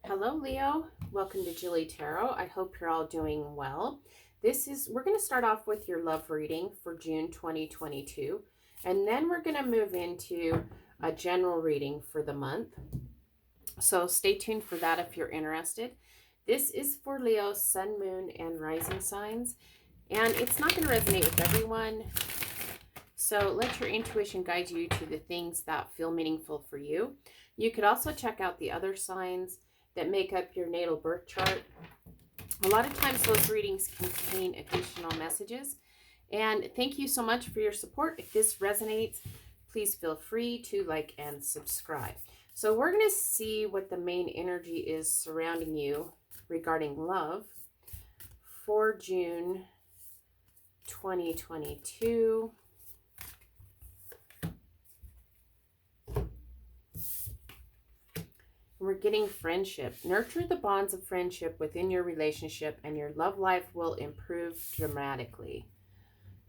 Hello, Leo. Welcome to JilleTarot. I hope you're all doing well. We're going to start off with your love reading for June 2022, and then we're going to move into a general reading for the month. So stay tuned for that if you're interested. This is for Leo, Sun, Moon, and Rising signs, and it's not going to resonate with everyone. So let your intuition guide you to the things that feel meaningful for you. You could also check out the other signs that make up your natal birth chart. A lot of times those readings contain additional messages. And thank you so much for your support. If this resonates, please feel free to like and subscribe. So we're going to see what the main energy is surrounding you regarding love for June 2022. We're getting friendship. Nurture the bonds of friendship within your relationship and your love life will improve dramatically.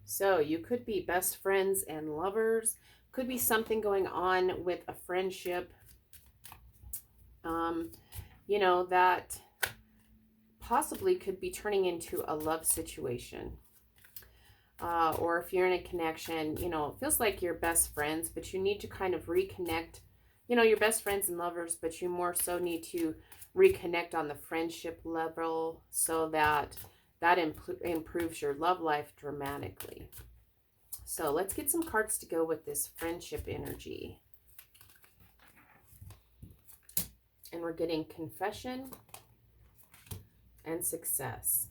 So you could be best friends and lovers. Could be something going on with a friendship, that possibly could be turning into a love situation. Or if you're in a connection, it feels like you're best friends, but you need to kind of reconnect. You're best friends and lovers, but you more so need to reconnect on the friendship level so that improves your love life dramatically. So let's get some cards to go with this friendship energy. And we're getting confession and success.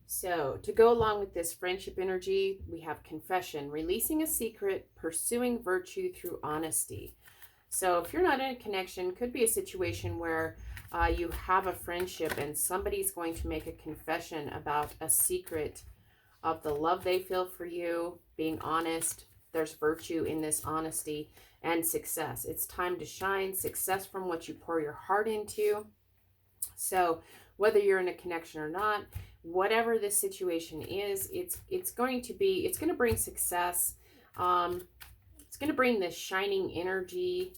So to go along with this friendship energy, we have confession, releasing a secret, pursuing virtue through honesty. So if you're not in a connection, could be a situation where you have a friendship and somebody's going to make a confession about a secret of the love they feel for you, being honest. There's virtue in this honesty and success. It's time to shine, success from what you pour your heart into. So whether you're in a connection or not, whatever this situation is, it's going to bring success. It's going to bring this shining energy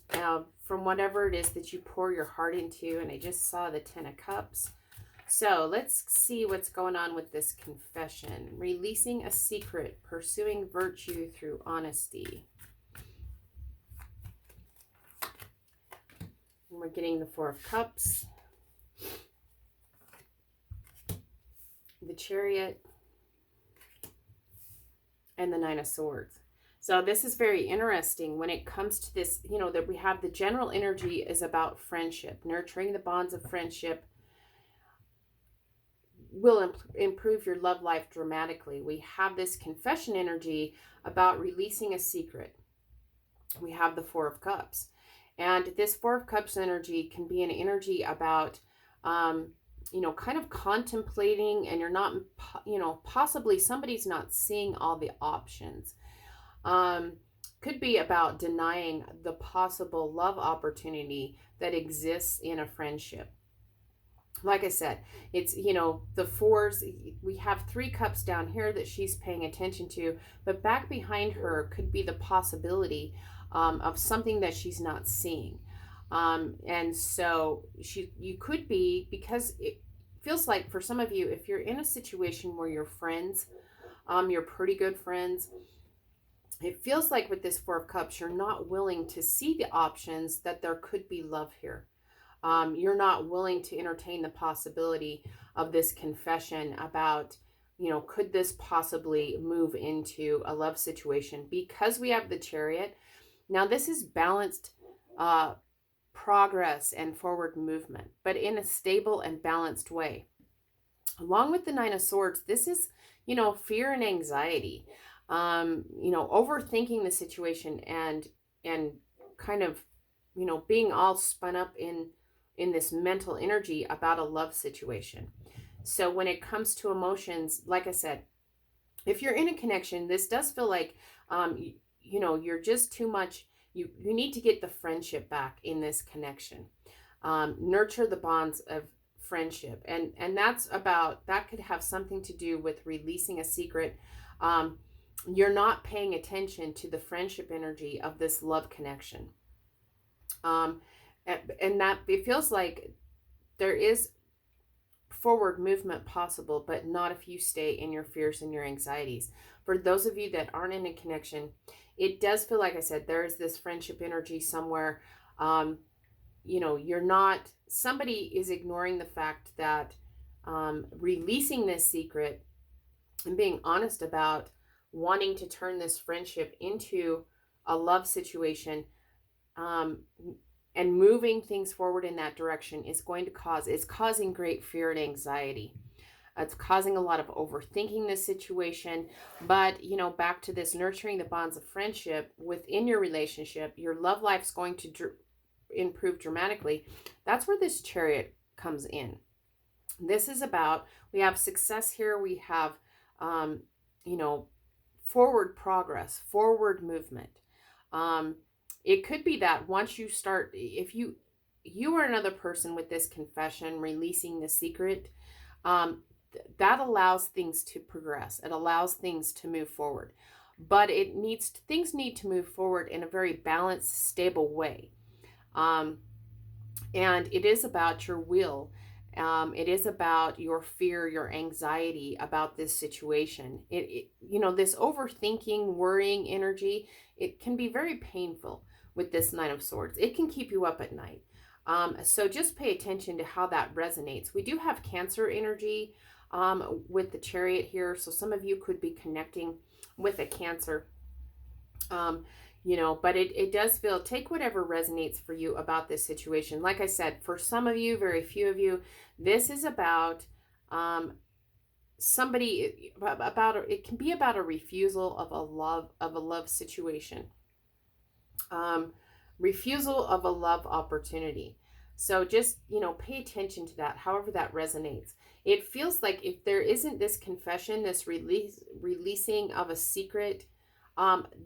from whatever it is that you pour your heart into. And I just saw the 10 of Cups. So let's see what's going on with this confession. Releasing a secret, pursuing virtue through honesty. And we're getting the 4 of Cups, the Chariot, and the 9 of Swords. So this is very interesting when it comes to this, that we have the general energy is about friendship. Nurturing the bonds of friendship will improve your love life dramatically. We have this confession energy about releasing a secret. We have the 4 of Cups. And this 4 of Cups energy can be an energy about kind of contemplating, and you're not, possibly somebody's not seeing all the options. Could be about denying the possible love opportunity that exists in a friendship. Like I said, it's, the 4s, we have 3 cups down here that she's paying attention to, but back behind her could be the possibility of something that she's not seeing. And so you could be, because it feels like for some of you, if you're in a situation where you're friends, you're pretty good friends, it feels like with this 4 of Cups, you're not willing to see the options that there could be love here. You're not willing to entertain the possibility of this confession about, could this possibly move into a love situation? Because we have the Chariot. Now this is balanced progress and forward movement, but in a stable and balanced way. Along with the 9 of Swords, this is, fear and anxiety, overthinking the situation and kind of, being all spun up in this mental energy about a love situation. So when it comes to emotions, like I said, if you're in a connection, this does feel like, you're just too much. You need to get the friendship back in this connection. Nurture the bonds of friendship. And that could have something to do with releasing a secret. You're not paying attention to the friendship energy of this love connection. And that it feels like there is forward movement possible, but not if you stay in your fears and your anxieties. For those of you that aren't in a connection, it does feel like I said, there is this friendship energy somewhere. You're not, somebody is ignoring the fact that releasing this secret and being honest about wanting to turn this friendship into a love situation, um, and moving things forward in that direction is causing great fear and anxiety. It's causing a lot of overthinking this situation. But, back to this nurturing the bonds of friendship within your relationship, your love life's going to improve dramatically. That's where this Chariot comes in. This is about, we have success here. We have, um, forward progress, forward movement. It could be that once you start, if you are another person with this confession, releasing the secret, that allows things to progress. It allows things to move forward. But things need to move forward in a very balanced, stable way. And it is about your will. It is about your fear, your anxiety about this situation. This overthinking, worrying energy, it can be very painful with this Nine of Swords. It can keep you up at night. So just pay attention to how that resonates. We do have Cancer energy with the Chariot here. So some of you could be connecting with a Cancer. But it does feel, take whatever resonates for you about this situation. Like I said, for some of you, very few of you, this is about somebody, it can be about a refusal of a love situation, refusal of a love opportunity. So just, pay attention to that, however that resonates. It feels like if there isn't this confession, this releasing of a secret,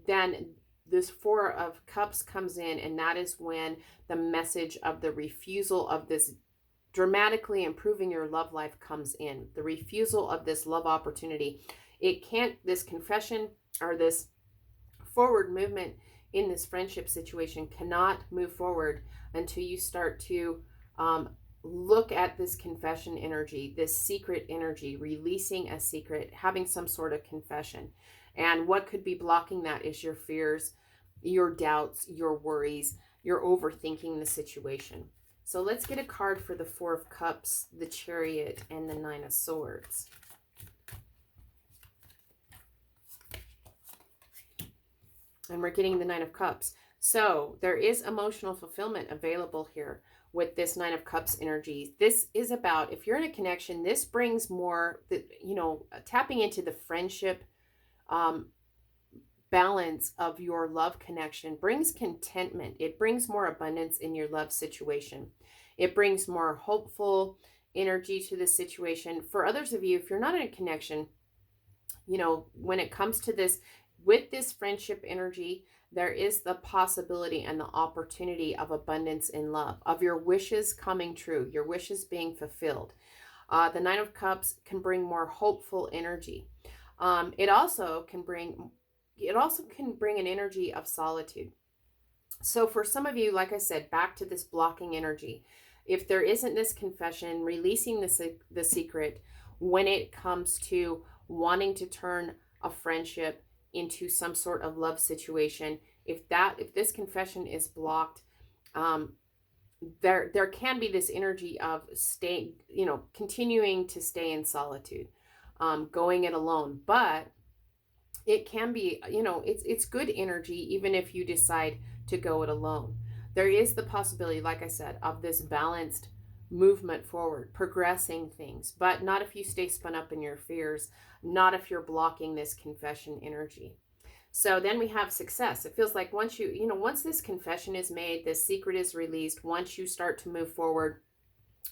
then this Four of Cups comes in, and that is when the message of the refusal of this dramatically improving your love life comes in. The refusal of this love opportunity. This confession or this forward movement in this friendship situation cannot move forward until you start to look at this confession energy, this secret energy, releasing a secret, having some sort of confession. And what could be blocking that is your fears, your doubts, your worries, your overthinking the situation. So let's get a card for the Four of Cups, the Chariot, and the Nine of Swords. And we're getting the Nine of Cups. So there is emotional fulfillment available here with this Nine of Cups energy. This is about, if you're in a connection, this brings more, tapping into the friendship balance of your love connection brings contentment. It brings more abundance in your love situation. It brings more hopeful energy to the situation. For others of you, if you're not in a connection, when it comes to this, with this friendship energy, there is the possibility and the opportunity of abundance in love, of your wishes coming true, your wishes being fulfilled. The Nine of Cups can bring more hopeful energy. It also can bring an energy of solitude. So for some of you, like I said, back to this blocking energy. If there isn't this confession, releasing the secret when it comes to wanting to turn a friendship into some sort of love situation, if this confession is blocked, there can be this energy of staying, continuing to stay in solitude, going it alone. But it can be, it's good energy even if you decide to go it alone. There is the possibility, like I said, of this balanced movement forward, progressing things, but not if you stay spun up in your fears, not if you're blocking this confession energy. So then we have success. It feels like once once this confession is made, this secret is released, once you start to move forward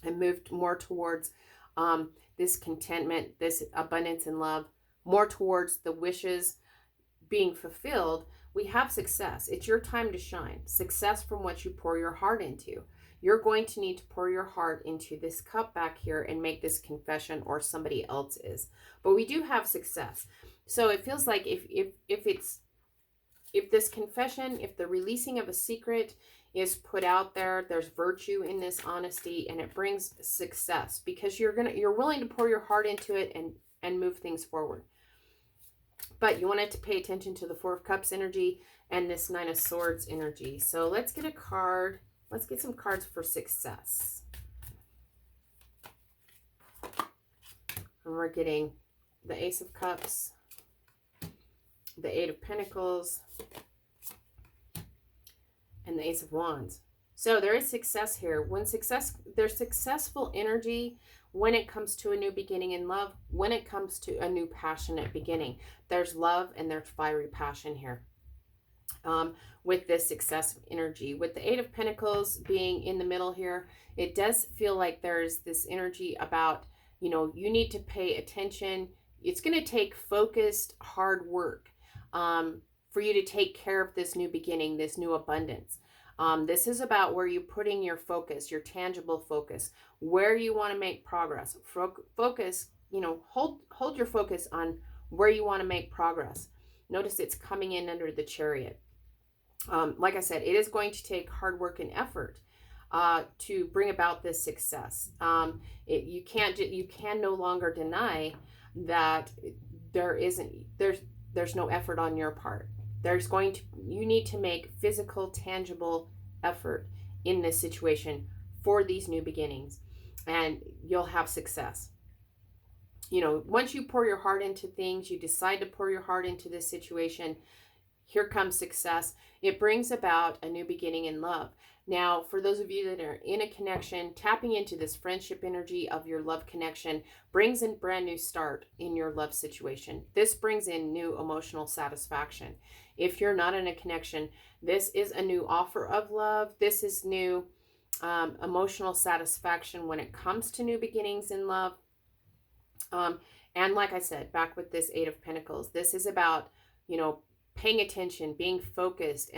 and move more towards this contentment, this abundance in love, more towards the wishes being fulfilled, we have success. It's your time to shine. Success from what you pour your heart into. You're going to need to pour your heart into this cup back here and make this confession, or somebody else is. But we do have success. So it feels like if this confession, if the releasing of a secret is put out there. There's virtue in this honesty, and it brings success because you're willing to pour your heart into it and move things forward. But you wanted to pay attention to the Four of Cups energy and this Nine of Swords energy. So let's get a card. Let's get some cards for success. And we're getting the Ace of Cups, the Eight of Pentacles, and the Ace of Wands. So there is success here. There's successful energy when it comes to a new beginning in love, when it comes to a new passionate beginning. There's love and there's fiery passion here. With this success energy. With the Eight of Pentacles being in the middle here, it does feel like there's this energy about, you need to pay attention. It's going to take focused, hard work for you to take care of this new beginning, this new abundance. This is about where you're putting your focus, your tangible focus, where you want to make progress. Focus, hold your focus on where you want to make progress. Notice it's coming in under the Chariot. Like I said, it is going to take hard work and effort to bring about this success. You can no longer deny that there's no effort on your part. You need to make physical, tangible effort in this situation for these new beginnings, and you'll have success. Once you pour your heart into things, you decide to pour your heart into this situation, here comes success. It brings about a new beginning in love. Now, for those of you that are in a connection, tapping into this friendship energy of your love connection brings in brand new start in your love situation. This brings in new emotional satisfaction. If you're not in a connection, this is a new offer of love. This is new emotional satisfaction when it comes to new beginnings in love. And like I said, back with this Eight of Pentacles, this is about, paying attention, being focused.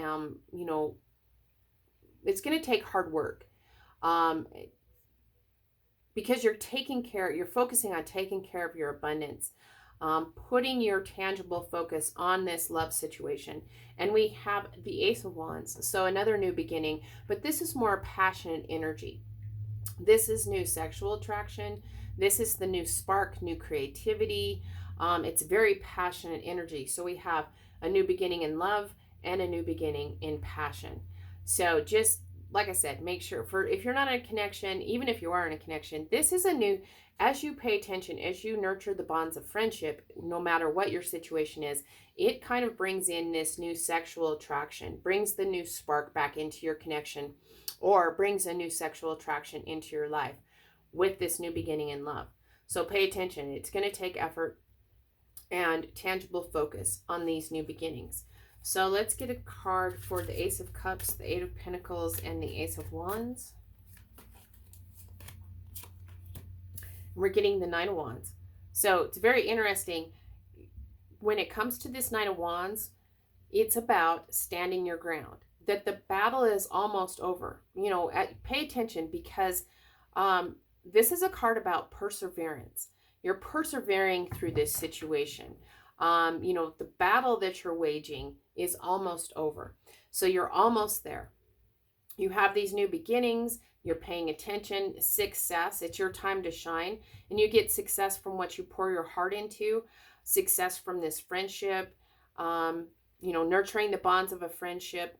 It's going to take hard work because you're focusing on taking care of your abundance, putting your tangible focus on this love situation. And we have the Ace of Wands, so another new beginning, but this is more passionate energy. This is new sexual attraction. This is the new spark, new creativity. It's very passionate energy. So we have a new beginning in love and a new beginning in passion. So just like I said, make sure if you're not in a connection, even if you are in a connection, this is as you pay attention, as you nurture the bonds of friendship, no matter what your situation is, it kind of brings in this new sexual attraction, brings the new spark back into your connection, or brings a new sexual attraction into your life with this new beginning in love. So pay attention. It's going to take effort and tangible focus on these new beginnings. So let's get a card for the Ace of Cups, the Eight of Pentacles, and the Ace of Wands. We're getting the Nine of Wands. So it's very interesting. When it comes to this Nine of Wands, it's about standing your ground. That the battle is almost over. Pay attention because this is a card about perseverance. You're persevering through this situation. The battle that you're waging is almost over. So you're almost there. You have these new beginnings. You're paying attention. Success. It's your time to shine. And you get success from what you pour your heart into. Success from this friendship. Nurturing the bonds of a friendship.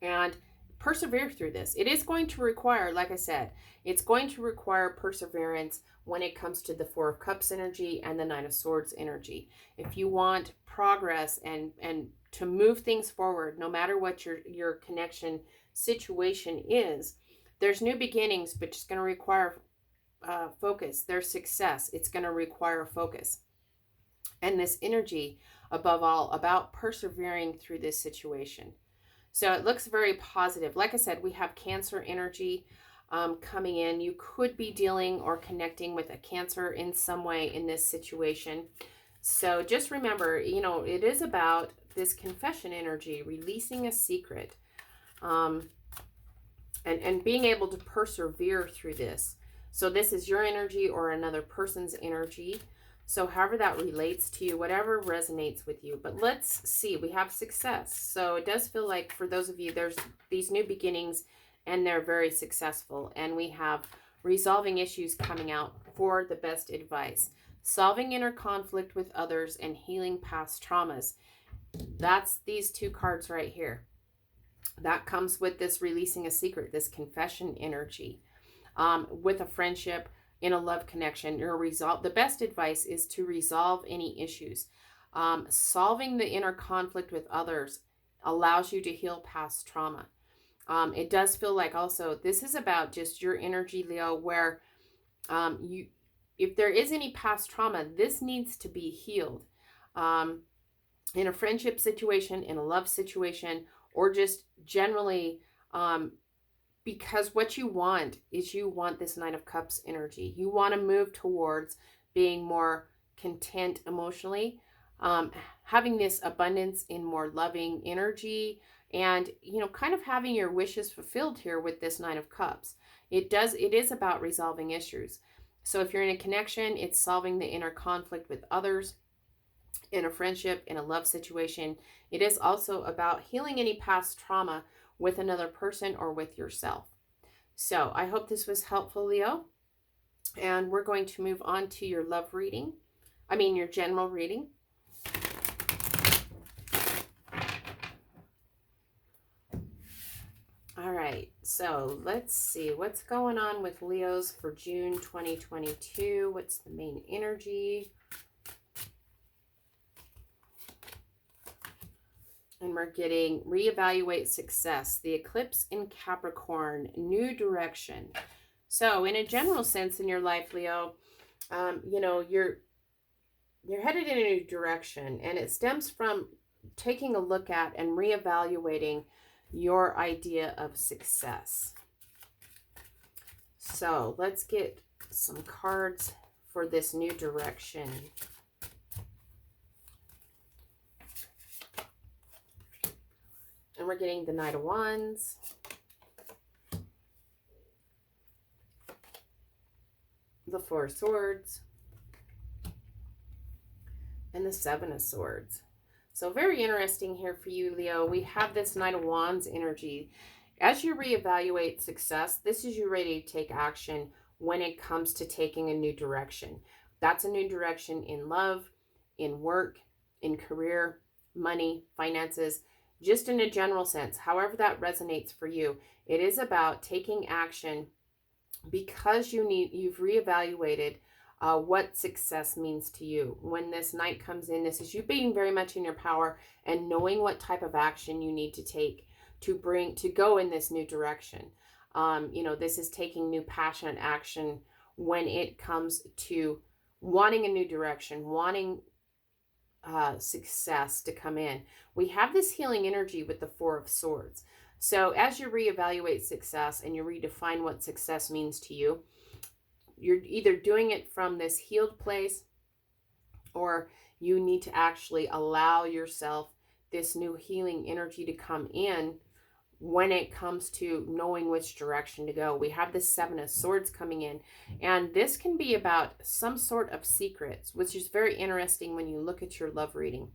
And persevere through this. It is going to require, like I said, it's going to require perseverance when it comes to the Four of Cups energy and the Nine of Swords energy. If you want progress and to move things forward, no matter what your connection situation is, there's new beginnings, but it's going to require focus. There's success. It's going to require focus. And this energy, above all, about persevering through this situation. So it looks very positive. Like I said, we have Cancer energy coming in. You could be dealing or connecting with a Cancer in some way in this situation. So just remember, it is about this confession energy, releasing a secret, and being able to persevere through this. So this is your energy or another person's energy. So however that relates to you, whatever resonates with you. But let's see, we have success. So it does feel like for those of you, there's these new beginnings and they're very successful. And we have resolving issues coming out for the best advice. Solving inner conflict with others and healing past traumas. That's these two cards right here. That comes with this releasing a secret, this confession energy. With a friendship, in a love connection, or resolve. The best advice is to resolve any issues. Solving the inner conflict with others allows you to heal past trauma. It does feel like also this is about just your energy, Leo, where if there is any past trauma, this needs to be healed. In a friendship situation, in a love situation, or just generally, because what you want is you want this Nine of Cups energy. You want to move towards being more content emotionally, having this abundance in more loving energy, and, kind of having your wishes fulfilled here with this Nine of Cups. It is about resolving issues. So if you're in a connection, it's solving the inner conflict with others. In a friendship, in a love situation, it is also about healing any past trauma with another person or with yourself. So I hope this was helpful, Leo. And we're going to move on to your love reading. Your general reading. All right, so let's see what's going on with Leos for June 2022. What's the main energy? And we're getting reevaluate success, the eclipse in Capricorn, new direction. So in a general sense in your life, Leo, you're headed in a new direction, and it stems from taking a look at and reevaluating your idea of success. So let's get some cards for this new direction. And we're getting the Knight of Wands, the Four of Swords, and the Seven of Swords. So very interesting here for you, Leo. We have this Knight of Wands energy. As you reevaluate success, this is you ready to take action when it comes to taking a new direction. That's a new direction in love, in work, in career, money, finances, just in a general sense. However that resonates for you, it is about taking action because you've reevaluated what success means to you. When this Knight comes in, this is you being very much in your power and knowing what type of action you need to take to go in this new direction. This is taking new passionate action when it comes to wanting a new direction, wanting success to come in. We have this healing energy with the Four of Swords. So as you reevaluate success and you redefine what success means to you, you're either doing it from this healed place, or you need to actually allow yourself this new healing energy to come in when it comes to knowing which direction to go. We have the Seven of Swords coming in, and this can be about some sort of secrets, which is very interesting when you look at your love reading.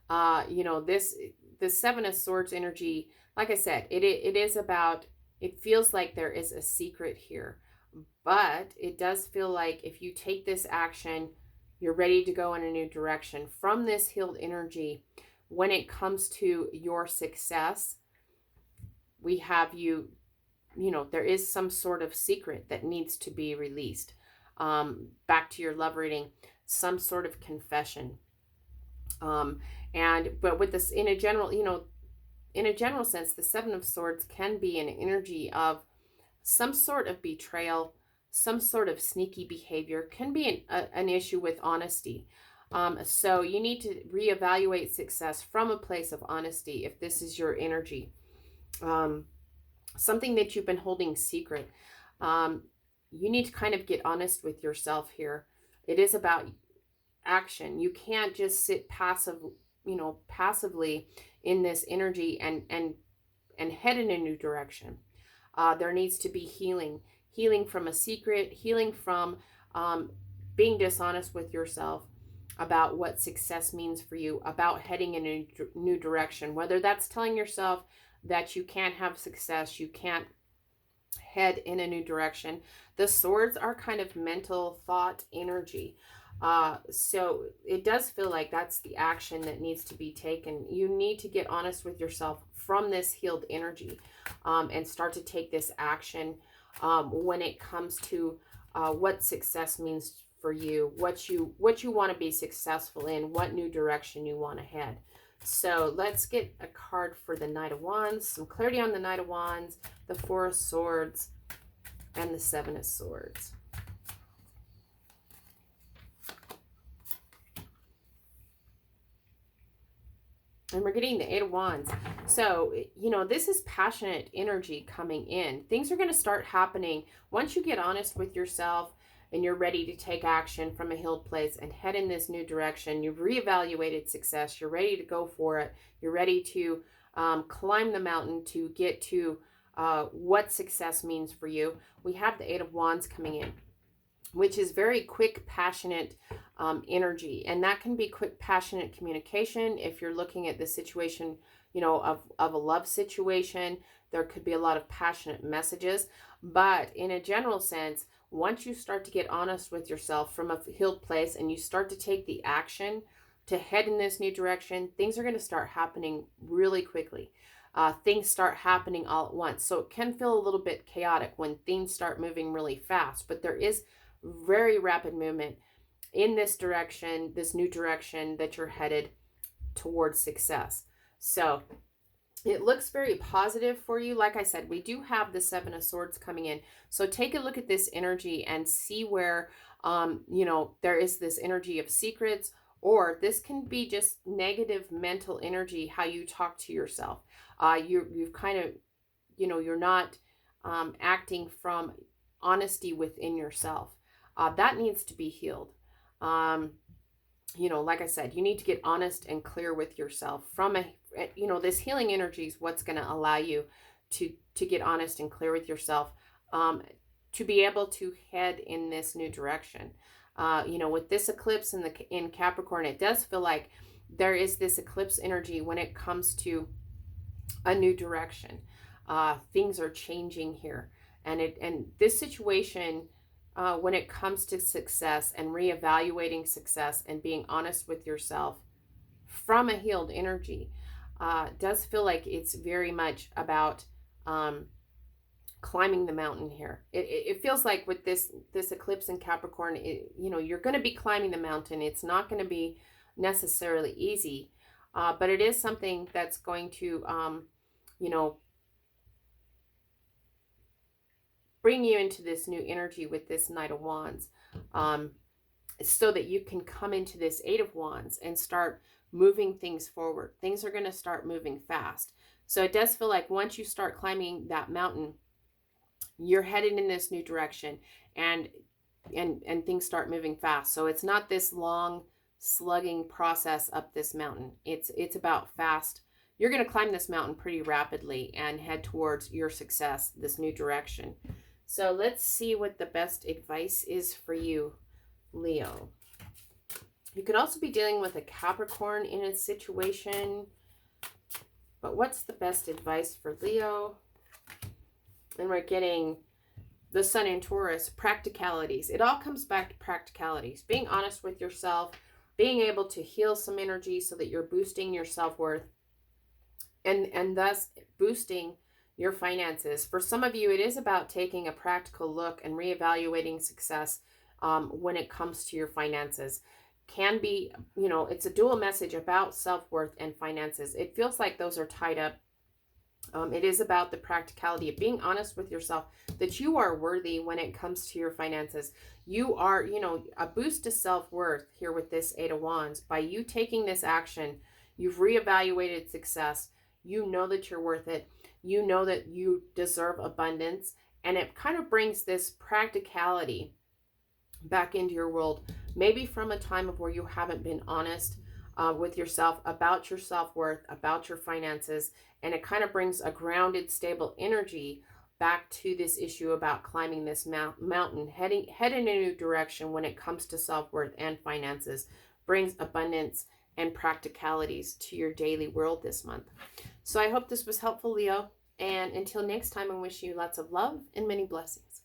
The Seven of Swords energy, like I said, it is about, it feels like there is a secret here, but it does feel like if you take this action, you're ready to go in a new direction from this healed energy. When it comes to your success, we have there is some sort of secret that needs to be released. Back to your love reading, some sort of confession. But with this, in a general sense, the Seven of Swords can be an energy of some sort of betrayal, some sort of sneaky behavior, can be an issue with honesty. So you need to reevaluate success from a place of honesty if this is your energy. Something that you've been holding secret. You need to kind of get honest with yourself here. It is about action. You can't just sit passively in this energy and head in a new direction. There needs to be healing from a secret, healing from being dishonest with yourself about what success means for you, about heading in a new direction, whether that's telling yourself that you can't have success, you can't head in a new direction. The swords are kind of mental thought energy. So it does feel like that's the action that needs to be taken. You need to get honest with yourself from this healed energy, and start to take this action when it comes to what success means for you, what you want to be successful in, what new direction you want to head. So let's get a card for the Knight of Wands, some clarity on the Knight of Wands, the Four of Swords, and the Seven of Swords. And we're getting the Eight of Wands. So, this is passionate energy coming in. Things are going to start happening once you get honest with yourself and you're ready to take action from a healed place and head in this new direction. You've reevaluated success. You're ready to go for it. You're ready to climb the mountain to get to what success means for you. We have the Eight of Wands coming in, which is very quick, passionate energy. And that can be quick, passionate communication. If you're looking at the situation, of a love situation, there could be a lot of passionate messages. But in a general sense, once you start to get honest with yourself from a healed place and you start to take the action to head in this new direction, things are going to start happening really quickly. Things start happening all at once. So it can feel a little bit chaotic when things start moving really fast, but there is very rapid movement in this direction, this new direction that you're headed towards success. So it looks very positive for you. Like I said, we do have the Seven of Swords coming in. So take a look at this energy and see where, there is this energy of secrets, or this can be just negative mental energy, how you talk to yourself. You've kind of, you're not acting from honesty within yourself. That needs to be healed. Like I said, you need to get honest and clear with yourself from this healing energy is what's going to allow you to get honest and clear with yourself, to be able to head in this new direction. With this eclipse in Capricorn, it does feel like there is this eclipse energy when it comes to a new direction. Things are changing here, and this situation, when it comes to success and reevaluating success and being honest with yourself from a healed energy, does feel like it's very much about climbing the mountain here. It feels like with this eclipse in Capricorn, you're going to be climbing the mountain. It's not going to be necessarily easy, but it is something that's going to, bring you into this new energy with this Knight of Wands, so that you can come into this Eight of Wands and start moving things forward. Things are going to start moving fast. So it does feel like once you start climbing that mountain, you're headed in this new direction, and things start moving fast. So it's not this long slugging process up this mountain. It's about fast. You're going to climb this mountain pretty rapidly and head towards your success, this new direction. So let's see what the best advice is for you, Leo. You could also be dealing with a Capricorn in a situation, but what's the best advice for Leo? And we're getting the Sun in Taurus, practicalities. It all comes back to practicalities. Being honest with yourself, being able to heal some energy so that you're boosting your self-worth, and thus boosting your finances. For some of you, it is about taking a practical look and reevaluating success when it comes to your finances. Can be, it's a dual message about self-worth and finances. It feels like those are tied up. It is about the practicality of being honest with yourself that you are worthy when it comes to your finances. You are, a boost to self-worth here with this Eight of Wands. By you taking this action, you've reevaluated success. You know that you're worth it. You know that you deserve abundance. And it kind of brings this practicality back into your world, maybe from a time of where you haven't been honest with yourself about your self-worth, about your finances. And it kind of brings a grounded, stable energy back to this issue about climbing this mountain, head in a new direction when it comes to self-worth and finances, brings abundance and practicalities to your daily world this month. So I hope this was helpful, Leo. And until next time, I wish you lots of love and many blessings.